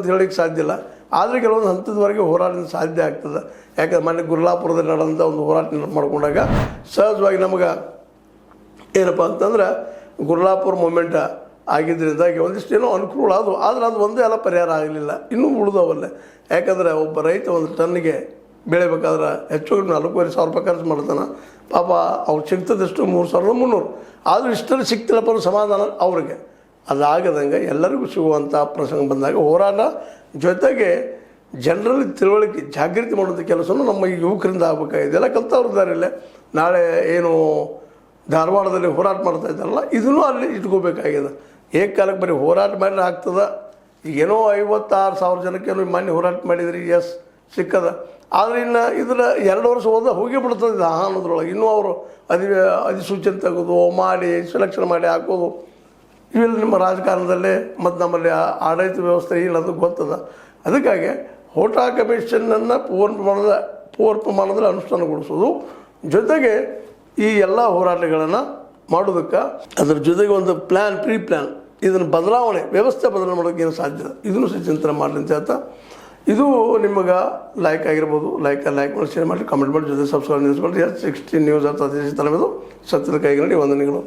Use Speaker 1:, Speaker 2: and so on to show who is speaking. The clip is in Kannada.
Speaker 1: ಅಂತ ಹೇಳಲಿಕ್ಕೆ ಸಾಧ್ಯ ಇಲ್ಲ. ಆದರೆ ಕೆಲವೊಂದು ಹಂತದವರೆಗೆ ಹೋರಾಟ ಸಾಧ್ಯ ಆಗ್ತದೆ. ಯಾಕಂದ್ರೆ ಮೊನ್ನೆ ಗುರ್ಲಾಪುರದಲ್ಲಿ ನಡೆದಂಥ ಒಂದು ಹೋರಾಟ ಮಾಡ್ಕೊಂಡಾಗ ಸಹಜವಾಗಿ ನಮಗೆ ಏನಪ್ಪ ಅಂತಂದ್ರೆ ಗುರ್ಲಾಪುರ ಮೂಮೆಂಟ ಆಗಿದ್ದರಿಂದಾಗಿ ಒಂದಿಷ್ಟು ಏನೋ ಅನುಕೂಲ ಅದು. ಆದರೆ ಅದು ಒಂದೇ ಎಲ್ಲ ಪರಿಹಾರ ಆಗಲಿಲ್ಲ, ಇನ್ನೂ ಉಳಿದವಲ್ಲೇ. ಯಾಕಂದರೆ ಒಬ್ಬ ರೈತ ಒಂದು ಟನ್ನಿಗೆ ಬೆಳಿಬೇಕಾದ್ರೆ ಹೆಚ್ಚು 4,500 ರೂಪಾಯಿ ಖರ್ಚು ಮಾಡ್ತಾನೆ. ಪಾಪ ಅವ್ರು ಸಿಗ್ತದಷ್ಟು 3,300, ಆದರೂ ಇಷ್ಟರಲ್ಲಿ ಸಿಗ್ತಿಲ್ಲಪ್ಪ ಅನ್ನೋ ಸಮಾಧಾನ ಅವ್ರಿಗೆ. ಅದಾಗದಂಗೆ ಎಲ್ಲರಿಗೂ ಸಿಗುವಂಥ ಪ್ರಸಂಗ ಬಂದಾಗ ಹೋರಾಟ ಜೊತೆಗೆ ಜನರಲ್ಲಿ ತಿಳುವಳಿಕೆ ಜಾಗೃತಿ ಮಾಡುವಂಥ ಕೆಲಸವನ್ನು ನಮ್ಮ ಯುವಕರಿಂದ ಆಗಬೇಕಾಗಿದೆ. ಇದೆಲ್ಲ ಕಲ್ತವ್ರದ್ದಾರಿಲ್ಲ. ನಾಳೆ ಏನು ಧಾರವಾಡದಲ್ಲಿ ಹೋರಾಟ ಮಾಡ್ತಾ ಇದ್ದಾರಲ್ಲ, ಇದನ್ನು ಅಲ್ಲಿ ಇಟ್ಕೋಬೇಕಾಗಿದೆ. ಏಕಕಾಲಕ್ಕೆ ಬರೀ ಹೋರಾಟ ಮಾಡಿದ್ರೆ ಆಗ್ತದೆ. ಈಗೇನೋ 56,000 ಜನಕ್ಕೇನೋ ಮಾನ್ಯ ಹೋರಾಟ ಮಾಡಿದ್ರಿ, ಎಸ್ ಸಿಕ್ಕದ. ಆದರೆ ಇನ್ನು ಇದರ 2 ವರ್ಷ ಹೋಗಿ ಬಿಡ್ತದೆ ಅನ್ನೋದ್ರೊಳಗೆ. ಇನ್ನೂ ಅವರು ಅಧಿಸೂಚನೆ ತೆಗೆದು ಮಾಡಿ ಸೆಲೆಕ್ಷನ್ ಮಾಡಿ ಹಾಕೋದು ಇವೆಲ್ಲ ನಿಮ್ಮ ರಾಜಕಾರಣದಲ್ಲೇ ಮತ್ತು ನಮ್ಮಲ್ಲಿ ಆಡಳಿತ ವ್ಯವಸ್ಥೆ ಇಲ್ಲ ಅದು ಗೊತ್ತದ. ಅದಕ್ಕಾಗಿ ಹೋಟಾ ಕಮಿಷನನ್ನು ಪೂರ್ಣ ಪ್ರಮಾಣದಲ್ಲಿ ಅನುಷ್ಠಾನಗೊಳಿಸೋದು, ಜೊತೆಗೆ ಈ ಎಲ್ಲ ಹೋರಾಟಗಳನ್ನು ಮಾಡೋದಕ್ಕೆ ಅದ್ರ ಜೊತೆಗೆ ಒಂದು ಪ್ರೀ ಪ್ಲ್ಯಾನ್ ಇದನ್ನು ವ್ಯವಸ್ಥೆ ಬದಲಾವಣೆ ಮಾಡೋಕ್ಕೆ ಏನು ಸಾಧ್ಯ, ಇದನ್ನು ಸಹ ಚಿಂತನೆ ಮಾಡಲಿ ಅಂತ ಹೇಳ್ತಾ, ಇದು ನಿಮಗೆ ಲೈಕ್ ಆಗಿರ್ಬೋದು. ಲೈಕ್ ಮಾಡಿ, ಶೇರ್ ಮಾಡಿ, ಕಮೆಂಟ್ ಮಾಡಿ, ಜೊತೆ ಸಬ್ಸ್ಕ್ರೈಬ್ ನ್ಯೂಸ್ ಮಾಡಿ. 16 ನ್ಯೂಸ್ ಅರ್ಥ ತರಬೇಕು. ಸತ್ಯದ ಕೈಗನ್ನಡಿ ವಂದನೆಗಳು.